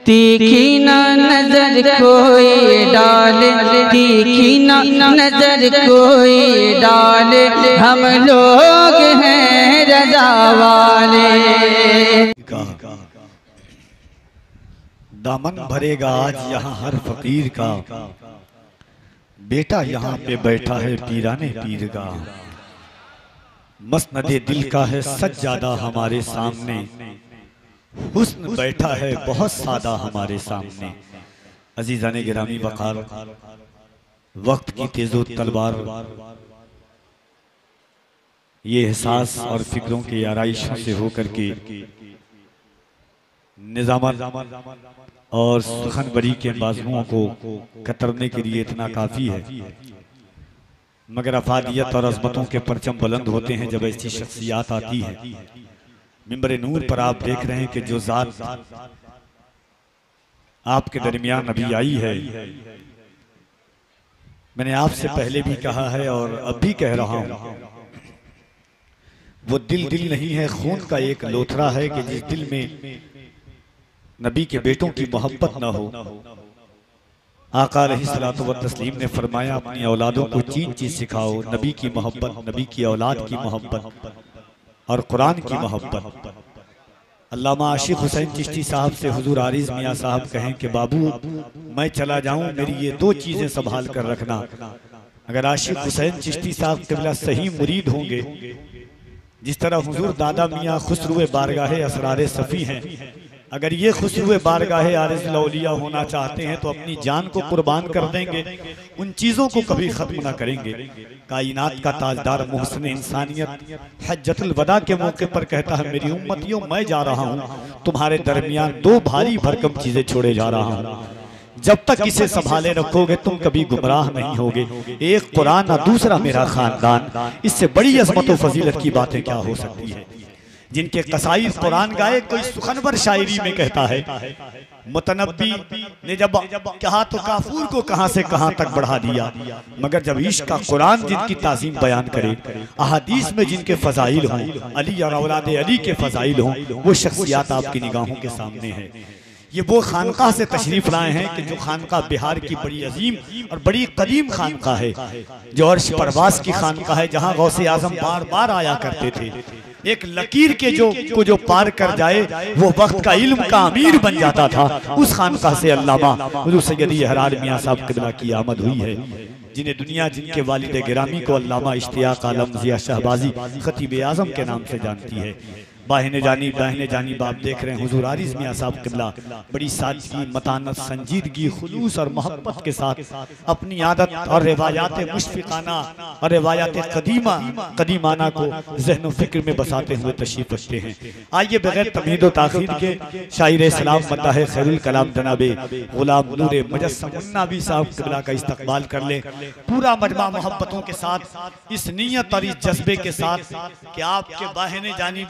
तीखी ना नजर कोई डाले, तीखी ना नजर कोई डाले, हम लोग हैं रज़ा वाले। दामन भरेगा आज यहाँ हर फकीर का, बेटा यहाँ पे बैठा है पीराने पीरगाह। मसनदे दिल का है सज्जादा हमारे सामने, हुस्न बैठा है बहुत सादा हमारे सामने। अजीज़ाने गिरामी वक़ार, वक्त की तेज़ो तलवार ये एहसास और फिक्रों की आराइशों से होकर के निज़ामत और सुखनबरी के बाजुओं को कतरने के लिए इतना काफ़ी है, मगर अफादियत और अज़मतों के परचम बुलंद होते हैं जब ऐसी शख्सियात आती है। मिंबर नूर पर आप देख रहे हैं कि जो ज़ात आपके दरमियान अभी आई है, मैंने आपसे पहले भी कहा है और अब भी कह रहा हूं, वो दिल नहीं है, खून का एक लोथरा है कि जिस दिल में नबी के बेटों की मोहब्बत ना हो। आका अलैहिस्सलातु व तस्लीम ने फरमाया, अपनी औलादों को 3 चीज़ सिखाओ, नबी की मोहब्बत, नबी की औलाद की मोहब्बत और कुरान की मोहब्बत। अल्लामा आशिक हुसैन चिश्ती साहब से हुजूर आरिज़ मियाँ साहब कहें कि बाबू मैं चला जाऊं, मेरी ये 2 चीज़ें संभाल कर रखना। अगर आशिक हुसैन चिश्ती साहब क़िबला सही मुरीद होंगे, जिस तरह हुजूर दादा मियाँ खुसरुए बारगाहे असरारे सफ़ी हैं, अगर ये खुसरुए बारगाहे आरिज़ुल औलिया होना चाहते हैं तो अपनी जान को कुर्बान कर देंगे, उन चीज़ों को कभी ख़त्म ना करेंगे। कायनात का ताजदार मुहसिन इंसानियत हज्जतुल वदा के मौके पर कहता है, मेरी उम्मतियों मैं जा रहा हूँ, तुम्हारे दरमियान 2 भारी भरकम चीज़ें छोड़े जा रहा हूँ। जब तक इसे संभाले रखोगे तुम कभी गुमराह नहीं होगे। एक कुरान और दूसरा मेरा खानदान। इससे बड़ी अज़मत व फजीलत की बातें क्या हो सकती है। जिनके कसाई कुरान गाए, कोई सुखनवर शायरी में कहता है, मुतनब्बी ने जब कहा तो काफूर को कहां से कहां तक बढ़ा दिया, मगर जब इश्क का कुरान जिनकी ताज़ीम बयान करे, अहादीस में जिनके फजाइल हों, अली और औलाद अली के फजाइल हों, वो शख्सियात आपकी निगाहों के सामने है। ये वो खानकाह से तशरीफ लाए हैं कि जो खानकाह बिहार की बड़ी अजीम और बड़ी कदीम खानकाह है, जो अर्श परवास की खानकाह है, जहाँ गौसे आजम बार बार आया करते थे। एक लकीर के जो पार कर जाए वो वक्त का इल्म का अमीर बन जाता था। उस खानकाह से अल्लामा हुजूर सैयदी अहरार मियाँ साहब क़िबला की आमद हुई है, जिन्हें दुनिया जिनके वालिद गिरामी को अल्लामा इश्तियाक आलम ज़िया शहबाजी खतीब आज़म के नाम से जानती है। बाहिने जानी बाप देख रहे हैं, हुजूर आरिज़ मियाँ साहब क़िबला बड़ी सादगी, मतानत, संजीदगी, खुलूस और मोहब्बत के साथ अपनी आदत और रिवायात मुशफ़िक़ाना और रिवायात कदीमाना को ज़हन व फ़िक्र में बसाते हुए तशरीफ़ रखते हैं। आइए बगैर तमहीद व ताख़ीर के शायर सलाम मद्दाह खैरुल कलाम जनाबे ग़ुलाम नूर मुजस्सम नबी साहब क़िबला का इस्तक़बाल कर लें, पूरा मजमा मोहब्बतों के साथ, इस नीयत और इस जज्बे के साथ कि आपके बाहिने जानी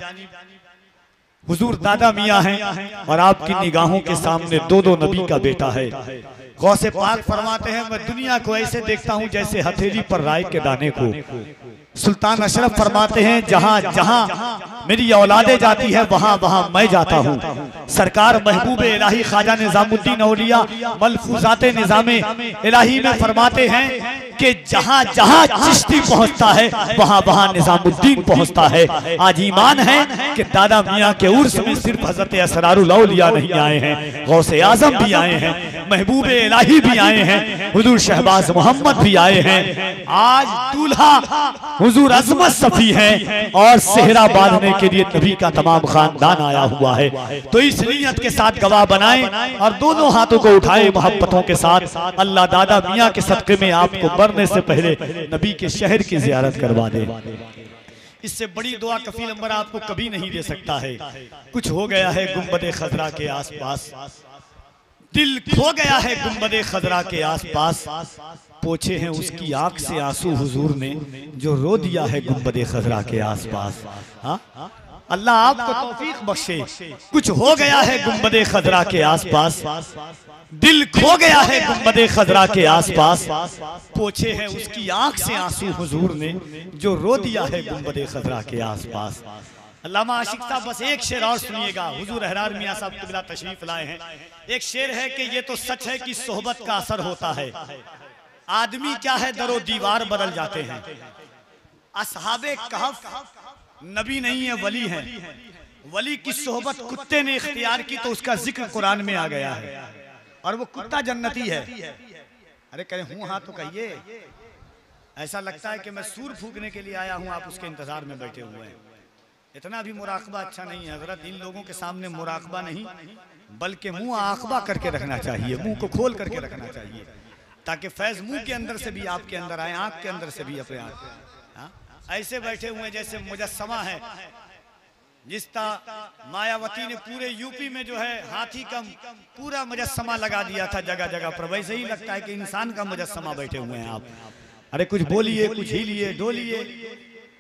हुजूर दादा मियाँ हैं और आपकी निगाहों के सामने 2 नबी का बेटा है। गौसे पाक फरमाते हैं, मैं दुनिया को ऐसे देखता हूँ जैसे हथेली पर राय के दाने को। सुल्तान अशरफ फरमाते हैं, जहाँ जहाँ मेरी औलादे जाती है वहाँ वहाँ मैं जाता हूँ। सरकार महबूब इलाही ख्वाजा निजामुद्दीन औलिया मलफूजात निजामे इलाही में फरमाते हैं कि जहाँ जहाँ चिश्ती पहुँचता है वहाँ वहाँ निजामुद्दीन पहुँचता है। आज ईमान है कि दादा मियाँ के उर्स में सिर्फ हजरत असरारुल औलिया नहीं आए हैं, गौसे आजम भी आए हैं, महबूब इलाही भी आए हैं, हुजूर शहबाज मोहम्मद भी आए हैं। आज दूल्हा हुजूर अजमत सफी हैं और सेहरा बांधने के लिए नबी का तमाम खानदान आया हुआ है। तो इस नीयत के साथ गवाह बनाएं और दोनों हाथों को उठाए मोहब्बतों के साथ। अल्लाह दादा मियाँ के सदक़े में आपको मरने से पहले नबी के शहर की ज़ियारत करवा दे। इससे बड़ी दुआ कफील अंबर आपको कभी नहीं दे सकता है। कुछ हो गया है गुंबद खजरा के आसपास, दिल खो गया है गुंबद खजरा के आसपास, पोछे हैं उसकी आंख से आंसू हुजूर ने जो रो दिया है गुंबद खजरा के आसपास। हाँ, अल्लाह आपको तौफीक बख्शे। कुछ हो गया है गुंबद खजरा के आसपास, दिल खो गया है गुंबद खजरा के आसपास, पोछे हैं उसकी आंख से आंसू हुजूर ने जो रो दिया है गुंबद खजरा के आसपास। अल्लामा आशिक साहब बस एक शेर और सुनिएगा। हुजूर अहरार मियां साहब क़िबला तशरीफ लाए हैं। एक शेर है कि ये तो सच है कि सोहबत का असर होता है, आदमी क्या है दरो दीवार बदल जाते हैं। असहाबे कहफ नबी नहीं है वली है, वली की सोहबत कुत्ते ने इख्तियार की तो उसका जिक्र कुरान में आ गया है, और वो कुत्ता जन्नती है। अरे कहें हूँ हाँ तो कहिए, ऐसा लगता है कि मैं सूर फूकने के लिए आया हूँ, आप उसके इंतजार में बैठे हुए हैं। इतना भी मुराकबा अच्छा नहीं है हज़रत। इन लोगों के सामने मुराकबा नहीं बल्कि मुंह आखबा करके रखना चाहिए, मुंह को खोल करके रखना चाहिए, ताकि फैज मुंह के अंदर से भी आपके अंदर आए, आंख के अंदर से भी अपने आप। ऐसे बैठे हुए जैसे मुजस्समा है, जिस तरह मायावती ने पूरे यूपी में जो है हाथी का पूरा मुजस्समा लगा दिया था जगह जगह पर, वैसे ही लगता है कि इंसान का मुजस्समा बैठे हुए हैं आप। अरे कुछ बोलिए, कुछ हिलिए डोलिए।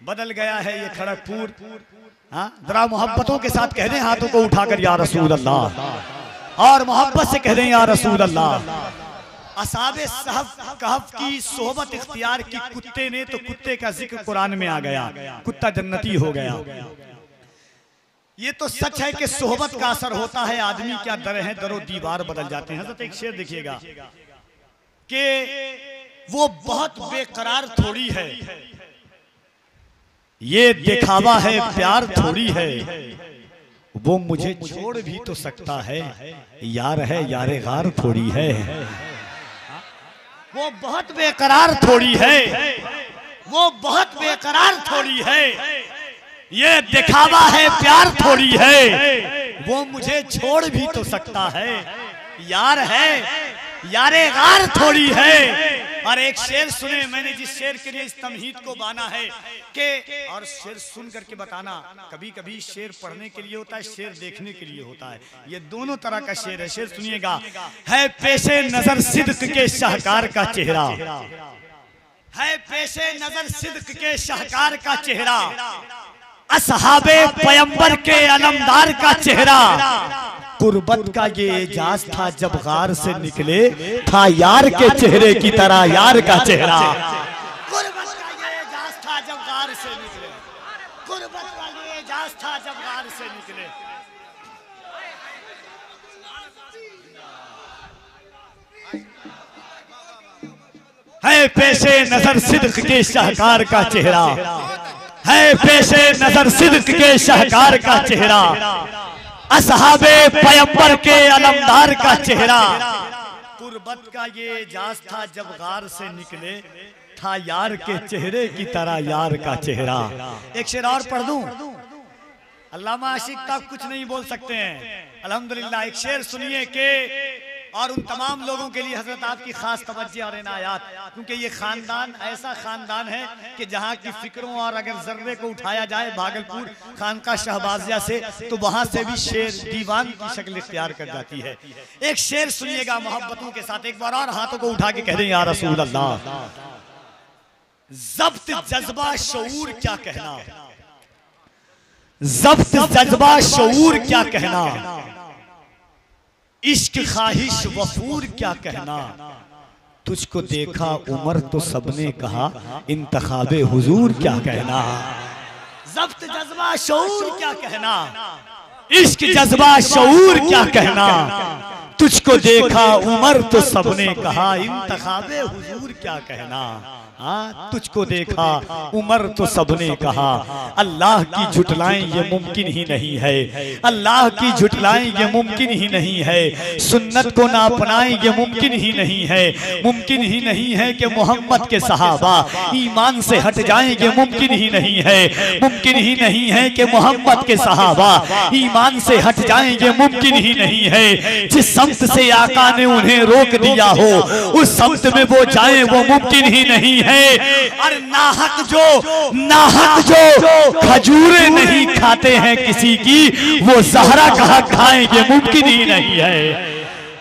बदल गया है ये खड़गपुर। हाँ, जरा मोहब्बतों के साथ कह दें हाथों को उठाकर या रसूल अल्लाह, और मोहब्बत से कह दें या रसूल अल्लाह। असहाबे कहफ की सोहबत इख्तियार की कुत्ते ने, तो कुत्ते का जिक्र कुरान में आ गया, कुत्ता जन्नती हो गया। ये तो सच है कि सोहबत का असर होता है, आदमी क्या दर है दरो दीवार बदल जाते हैं। हज़रत एक शेर देखिएगा कि वो बहुत बेकरार थोड़ी है, ये दिखावा है प्यार थोड़ी है, वो मुझे छोड़ भी तो सकता है, यार है यारे गार थोड़ी है। वो बहुत बेकरार थोड़ी है, वो बहुत बेकरार थोड़ी है, ये दिखावा है प्यार थोड़ी है, वो मुझे छोड़ भी तो सकता है, यार है यारे गार थोड़ी है। और एक शेर सुने मैंने, जिस शेर के लिए इस तमहीद को बाना है कि, और शेर सुन करके बताना, कभी कभी शेर पढ़ने के लिए होता है, शेर देखने के लिए होता है, ये दोनों तरह का शेर है। शेर सुनिएगा। है पेशे नजर सिद्क के शाहकार का चेहरा, है पेशे नजर सिद्क के शाहकार का चेहरा, असहाबे पैगंबर के अलमदार का चेहरा, कुर्बत का ये एजाज था जब गार से निकले, था यार के चेहरे की तरह यार का चेहरा। कुर्बत का ये एजाज था जब गार से निकले, कुर्बत का ये एजाज था जब गार से निकले। है पेशे नजर सिद्क के शाहकार का चेहरा, है पेशे नजर सिद्क के शाहकार का चेहरा, असहाबे पैगंबर के अलमदार का चेहरा, कुर्बत का ये एजाज था जब गार से निकले, था यार के चेहरे की तरह यार का चेहरा। एक शेर और पढ़ दूं। अल्लामा आशिक साहब कुछ नहीं बोल सकते हैं अल्हम्दुलिल्लाह। एक शेर सुनिए के, और उन तमाम लोगों के लिए हजरत आपकी खास तवज्जो और इनायत, क्योंकि ये खानदान ऐसा खानदान है कि जहाँ की फिक्रों, और अगर जर्रे को उठाया जाए भागलपुर खानका शहबाजिया से, तो वहाँ से भी शेर दीवान की शक्ल इख्तियार कर जाती है। एक शेर सुनिएगा मोहब्बतों के साथ, एक बार और हाथों को उठा के कह दें या रसूल अल्लाह। जब्त जज्बा शऊर क्या कहना, जब्त जज्बा शऊर क्या कहना, इश्क ख्वाहिश वफूर क्या कहना, तुझको देखा उमर तो सबने कहा, इंतखाबे हुजूर क्या कहना। जब्त जज्बा शऊर क्या कहना, इश्क जज्बा शऊर क्या कहना, तुझको देखा उमर तो सबने कहा, इंतखाबे हुजूर क्या कहना। हाँ, तुझको देखा उमर तो सबने कहा, अल्लाह की झुटलाएं ये मुमकिन ही नहीं है, अल्लाह की झुटलाएं ये मुमकिन ही नहीं है, सुन्नत को ना अपनाएं ये मुमकिन ही नहीं है, मुमकिन ही नहीं है कि मोहम्मद के सहाबा ईमान से हट जाएं ये मुमकिन ही नहीं है, मुमकिन ही नहीं है कि मोहम्मद के सहाबा ईमान से हट जाएं ये मुमकिन ही नहीं है। जिस समत से आका ने उन्हें रोक दिया हो, उस समत में वो जाएं वो मुमकिन ही नहीं है। और नाहक जो खजूरें नहीं खाते हैं किसी की, वो ज़हरा का हक खाएं ये मुमकिन ही नहीं है।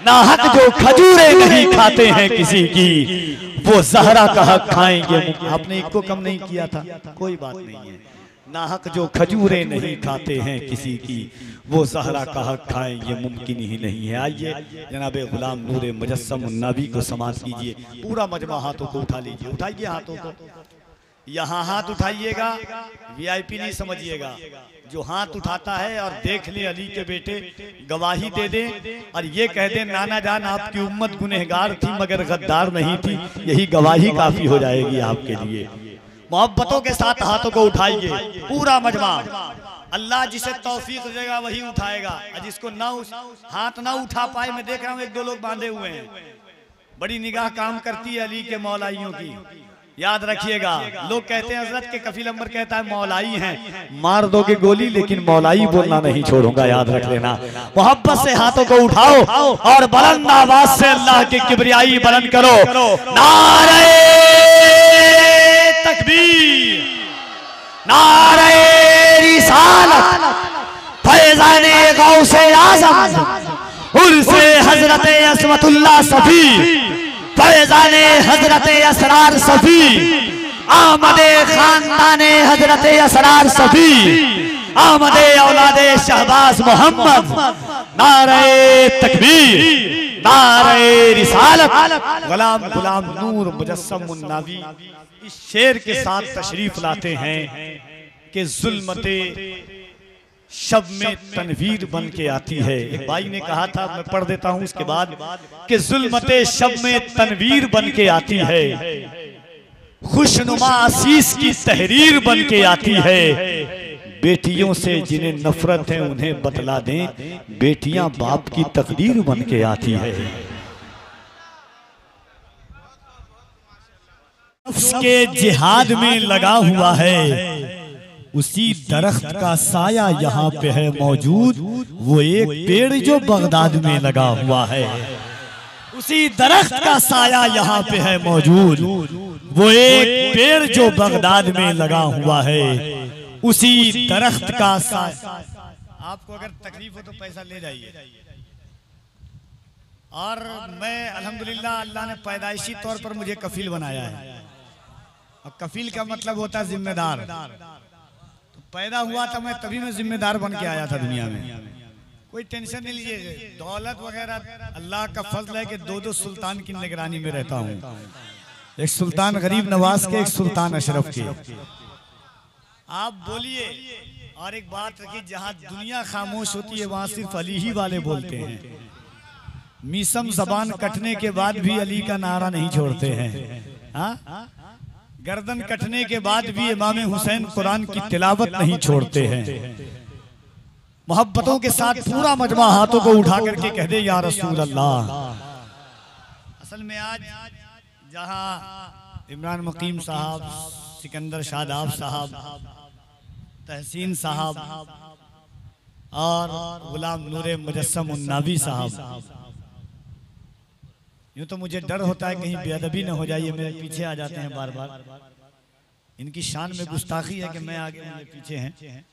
नाहक जो खजूरें नहीं खाते हैं किसी की, वो ज़हरा का हक खाएंगे। आपने एक को कम नहीं किया था, कोई बात नहीं है। नाहक जो खजूरें नहीं खाते हैं किसी की, वो ज़हरा का हक खाएं ये मुमकिन ही नहीं है। आइए जनाब गुलाम नूरे मुजस्सम नबी को समात कीजिए। पूरा मजमा हाथों को उठा लीजिए, उठाइए हाथों को। यहाँ हाथ उठाइएगा, वीआईपी नहीं समझिएगा। जो हाथ उठाता है और देख ले अली के बेटे, गवाही दे दे और ये कह दे नाना जान आपकी उम्मत गुनहगार थी मगर गद्दार नहीं थी, यही गवाही काफी हो जाएगी आपके लिए। मोहब्बतों के साथ हाथों को उठाइए पूरा मजमा। अल्लाह जिसे तौफीक देगा वही उठाएगा, और जिसको ना हाथ ना उठा पाए, मैं देख रहा हूँ एक दो लोग बांधे हुए हैं, बड़ी निगाह काम करती है अली के मौलाइयों की, याद रखिएगा। लोग कहते हैं हजरत के कफील अमर कहता है मौलाई हैं, मार दोगे गोली लेकिन मौलाई बोलना नहीं छोड़ूंगा, याद रख लेना। मोहब्बत से हाथों को उठाओ और बुलंद आवाज से अल्लाह की किबरियाई बुलंद करो। नारे तकबीर, नारे रिसालत, फैज़ाने गौसे आज़म, उर्से हजरत असमतुल्लाह सफी, फैज़ाने हजरत असरार सफी, आमदे खानदाने हजरत असरार सफी, आमदे औलादे शहबाज मोहम्मद। नारे तकबीर, नारे रिसालत। गुलाम गुलाम नूर मुजस्सम मुन्नावी इस शेर के साथ तशरीफ लाते हैं कि जुल्मते शब में तनवीर बन के आती है। एक भाई ने कहा था, मैं पढ़ देता हूं उसके बाद, कि जुल्मते शब में तनवीर बन के आती है, खुशनुमा आसीस की तहरीर बन के आती है। बेटियों से जिन्हें नफरत है उन्हें बतला दें, बेटियां बाप की तकदीर बन के आती है। उसके जिहाद में लगा हुआ है, उसी दरख्त का साया यहाँ पे है मौजूद, वो एक पेड़ जो बगदाद में लगा हुआ है। उसी दरख्त का साया यहाँ पे है मौजूद, वो एक पेड़ जो बगदाद में लगा हुआ है, उसी दरख्त का साया। आपको अगर तकलीफ हो तो पैसा ले जाइए। और मैं अल्हम्दुलिल्लाह अल्लाह ने पैदाइशी तौर पर मुझे कफील बनाया है, और कफील का मतलब होता है जिम्मेदार। पैदा हुआ था मैं तभी मैं जिम्मेदार बन के आया था दुनिया में। कोई टेंशन नहीं लीजिए, दौलत वगैरह अल्लाह का फजल है कि दो दो सुल्तान की निगरानी में रहता हूँ, एक सुल्तान गरीब नवाज के, एक सुल्तान अशरफ के। आप बोलिए। और एक बात रखिए, जहाँ दुनिया खामोश होती है वहाँ सिर्फ अली ही वाले बोलते हैं। मीसम जबान कटने के बाद भी अली का नारा नहीं छोड़ते हैं। हाँ, गर्दन कटने के बाद भी इमाम हुसैन कुरान की तिलावत नहीं छोड़ते हैं। मोहब्बतों के साथ पूरा मजमा हाथों को उठा करके कह दे या रसूल अल्लाह। असल में आज जहां इमरान मुकीम साहब, सिकंदर शादाब साहब, तहसीन साहब और गुलाम नूरे मुजस्सम मुन्नावी साहब, यूँ तो मुझे डर होता है कहीं बेअदबी न हो जाए, ये मेरे पीछे आ जाते हैं बार बार। इनकी शान में गुस्ताखी है कि मैं आगे मेरे पीछे हैं।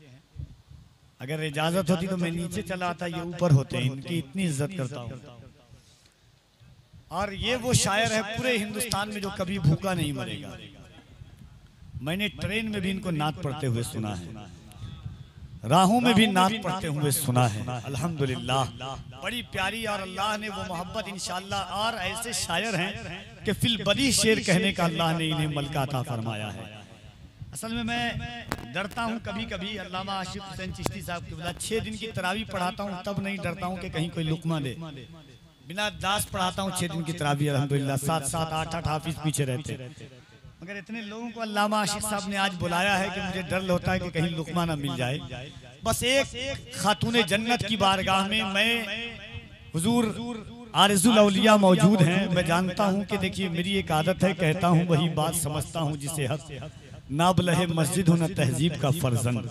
अगर इजाजत होती तो मैं नीचे चला आता, ये ऊपर होते हैं। इनकी इतनी इज्जत करता हूँ। और ये वो शायर है पूरे हिंदुस्तान में जो कभी भूखा नहीं मरेगा। मैंने ट्रेन में भी इनको नात पढ़ते हुए सुना है, राहों में भी नात पढ़ते हुए सुना है। अल्हम्दुलिल्लाह बड़ी प्यारी, और अल्लाह ने वो मोहब्बत इंशाअल्लाह, और ऐसे शायर हैं कि फिल बदी शेर कहने का अल्लाह ने इन्हें मलका अता फरमाया है। असल में मैं डरता हूँ कभी कभी, अल्लामा आशिक हुसैन चिश्ती साहब के बता 6 दिन की तरावी पढ़ाता हूँ तब नहीं डरता हूँ कि कहीं कोई लुकमा दे। बिना दास पढ़ाता हूँ 6 दिन की तरावी, अल्हम्दुलिल्लाह 7-7 8-8 हाफिज पीछे रहते। मगर इतने लोगों को अल्लामा आशिक साहब ने आज बुलाया है कि मुझे डर होता है कि कहीं लुकमा ना मिल जाए। बस एक खातूने जन्नत की बारगाह में मैं हुजूर आरज़ुल औलिया मौजूद हैं। मैं जानता हूं कि देखिए मेरी एक आदत है, कहता हूं वही बात समझता हूं जिसे हक ना बलहे मस्जिद हो न तहजीब का फर्जंद।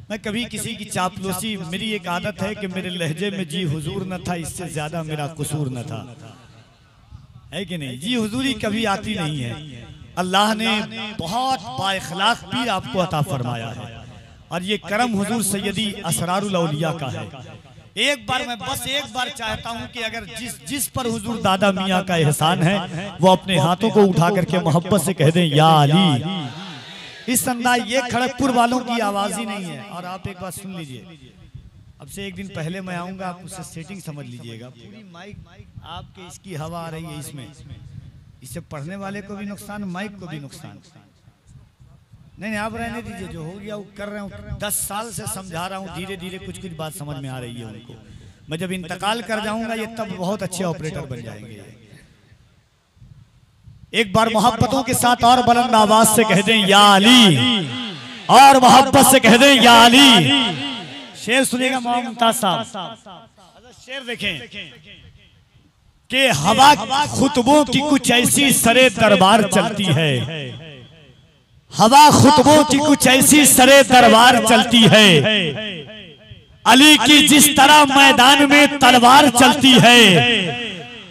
मैं कभी किसी की चापलूसी, मेरी एक आदत है कि मेरे लहजे में जी हुजूर न था, इससे ज्यादा मेरा कसूर न था, है कि नहीं? जी हुजूरी कभी आती नहीं है। अल्लाह ने बहुत बाइखलाक पीर आपको अता फरमाया है, और ये करम हुजूर सैयदी असरारुल औलिया का है। एक बार मैं बस एक बार चाहता हूं कि अगर जिस पर हुजूर दादा मियाँ का एहसान है वो अपने हाथों को उठा करके मोहब्बत से कह दें या अली। इस अंदाज, ये खड़गपुर वालों की आवाज ही नहीं है। और आप एक बात सुन लीजिए, अब से एक दिन पहले मैं आऊंगा, आप उससे सेटिंग समझ लीजिएगा। पूरी माइक आपके इसकी हवा आ रही है, इसमें इससे पढ़ने वाले को भी नुकसान, माइक को भी नुकसान। नहीं आप रहने दीजिए, जो हो गया वो कर रहे हूँ। 10 साल से समझा रहा हूँ, धीरे धीरे कुछ कुछ बात समझ में आ रही है उनको। मैं जब इंतकाल कर जाऊंगा ये तब बहुत अच्छे ऑपरेटर बन जाएंगे। एक बार मोहब्बतों के साथ और बुलंद आवाज से कह दें या अली, और मोहब्बत से कह दें या अली। शेर सुनिएगा मुमताज साहब, शेर देखें कि हवा खुतबों की कुछ ऐसी सरे दरबार चलती है, हवा खुतबों की कुछ ऐसी सरे दरबार चलती है, अली की जिस तरह मैदान में तलवार चलती है,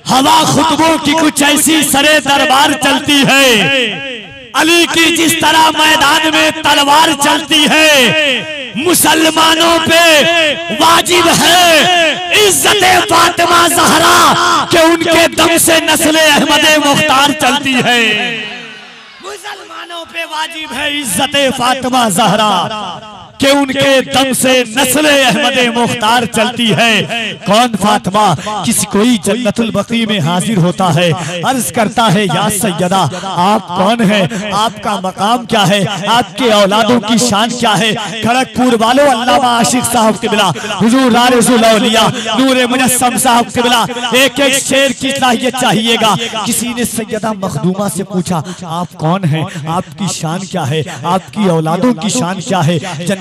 हवा खुतबों की कुछ ऐसी सरे दरबार चलती है, अली की जिस तरह मैदान में तलवार चलती है। मुसलमानों पे वाजिब है इज्जत फातिमा ज़हरा कि उनके दम से नस्ले अहमद मुख्तार चलती है। मुसलमानों पे वाजिब है इज्जत फातिमा ज़हरा कि उनके दम से नस्ले अहमद मुख्तार चलती है। कौन फातिमा? किसी कोई जन्नतुल बकी में हाजिर होता है, अर्ज करता है या सैयदा आप कौन हैं, आपका मकाम क्या है, आपके औलादों की शान क्या है। खड़गपुर वालों अल्लामा आशिक साहब क़िबला, हुजूर रारिजुल औलिया नूरे मुजस्सम साहब क़िबला एक एक शेर की सलाहियत चाहिएगा। किसी ने सैयदा मखदूमा से पूछा आप कौन हैं, आपकी शान क्या है, आपकी औलादों की शान क्या है।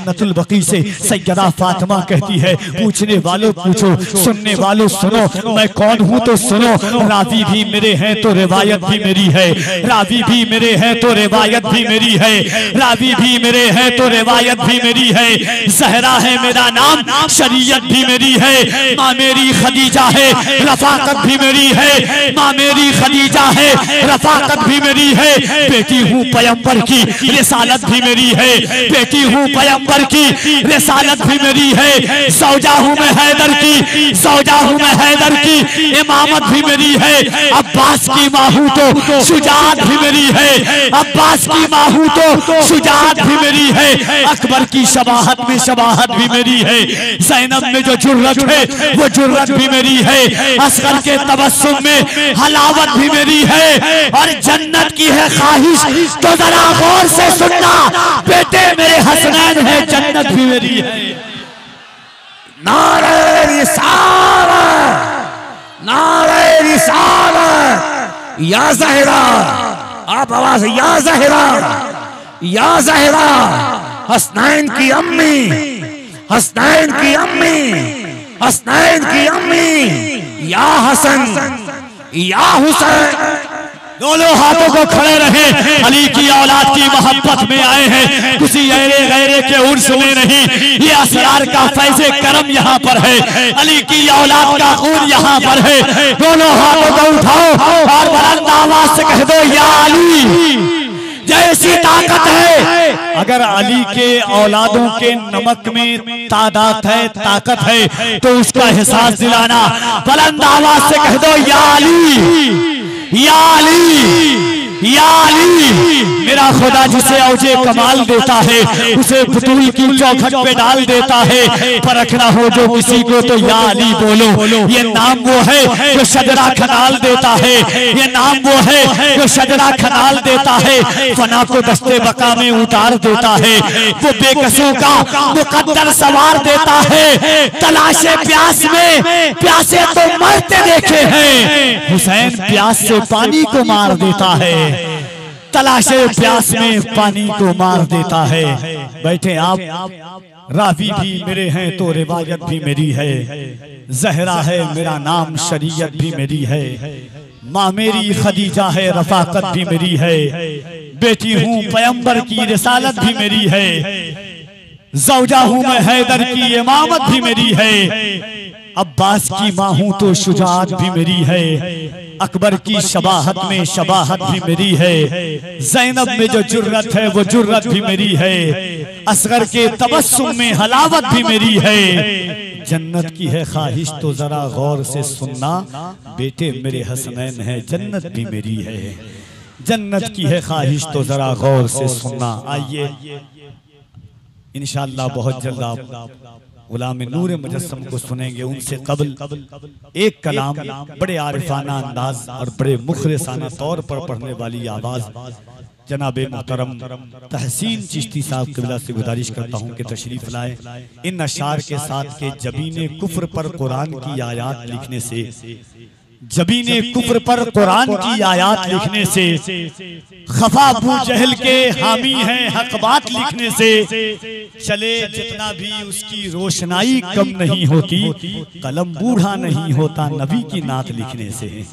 जन्नतुल बकी से सैयदा फातिमा कहती है पूछने वालों पूछो, सुनने वालों सुनो, मैं कौन हूँ तो सुनो। रावी भी मेरे हैं तो रिवायत भी मेरी है, रावी भी मेरे हैं तो रिवायत भी मेरी है, रावी भी मेरे हैं तो रिवायत भी मेरी है। ज़हरा है मेरा नाम, शरीयत भी मेरी है, माँ मेरी खदीजा है, रफाकत भी मेरी है, माँ मेरी खदीजा है, रफाकत भी मेरी है। बेटी हूँ पैगंबर की, रिसालत भी मेरी है, बेटी हूँ पैगंबर की, रिसालत भी मेरी है। सौजा हूँ मैं हैदर की, सौजा हूँ मैं हैदर की, इमामत भी मेरी है। अब्बास की माँ हूँ तो शुजात भी मेरी है, अब्बास की माँ हूँ तो शुजात भी मेरी है। अकबर की शबाहत में शबाहत भी मेरी है, ज़ैनब में जो जुर्रत है वो जुर्रत भी मेरी है। असगर के तबस्सुम में हलावत भी मेरी है। और जन्नत की है ख्वाहिश तो जरा गौर से सुनना, बेटे मेरे हसनैन है, जन्नत भी मेरी है। नारे रिसालत, नारे रिसालत, या ज़हरा, आप आवाज या ज़हरा, या ज़हरा, हसनैन की अम्मी, हसनैन की अम्मी, हसनैन की अम्मी, या हसन, या हुसैन। दोनों हाथों को खड़े रहे, अली की औलाद की मोहब्बत में आए हैं, किसी ऐरे गैरे के उर्स में नहीं। ये असरार का फैज़े करम यहाँ पर है, अली की औलाद का खून यहाँ पर है। दोनों हाथों को उठाओ और बुलंद आवाज से कह दो या अली, जैसी ताकत है। अगर अली के औलादों के नमक में तादाद है, ताकत है, तो उसका एहसास दिलाना। बुलंद आवाज से कह दो या अली, या अली, या अली। मेरा खुदा जिसे औजे कमाल देता है उसे बुतूल की चौखट पे डाल देता है। परखना हो जो किसी को तो या अली बोलो। ये नाम वो है जो शजरा खनाल देता है, ये नाम वो है जो शजरा खनाल देता है, फना को दस्ते बका में उतार देता है। वो बेकसों का मुकद्दर सवार देता है। तलाशे प्यास में प्यासे तो मरते देखे हैं, हुसैन प्यास से पानी को मार देता है, तलाशे प्यास में पानी को मार देता है। बैठे आप, रावी भी मेरे हैं तो रिवायत भी मेरी है, ज़हरा है मेरा नाम, शरीयत भी मेरी है, माँ मेरी खदीजा है, रफाकत भी मेरी है, बेटी हूँ पैगंबर की, रिसालत भी मेरी है, ज़ौजा हूँ मैं हैदर की, इमामत भी मेरी है, अब्बास की माँ हूँ तो शुजात भी मेरी है, अकबर की शबाहत में शबाहत भी मेरी है, ज़ैनब में जो जुर्रत है वो जुर्रत भी मेरी है, असगर के तबस्सुम में हलावत भी मेरी है। जन्नत की है ख्वाहिश तो जरा गौर से सुनना, बेटे मेरे हसनैन है, जन्नत भी मेरी है। जन्नत की है ख्वाहिश तो जरा गौर से सुनना। आइए इंशाअल्लाह बहुत जल्द आप गुलाम नूर मुजस्सम को सुनेंगे। उनसे कबल एक कलाम बड़े आरिफाना अंदाज और बड़े मुखलिसाना तौर पर पढ़ने वाली आवाज जनाब मोहतरम तहसीन चिश्ती साहब क़िबला से गुजारिश करता हूँ कि तशरीफ़ लाए। इन अशार के साथ के जबीने कुफ्र पर कुरान की आयात लिखने से, जबीने कुफ्र पर कुरान की आयात लिखने से, खफा अबू जहल के हामी हैं हक बात लिखने से, चले जितना भी उसकी रोशनाई कम नहीं होती, कलम बूढ़ा नहीं होता नबी की नात लिखने से।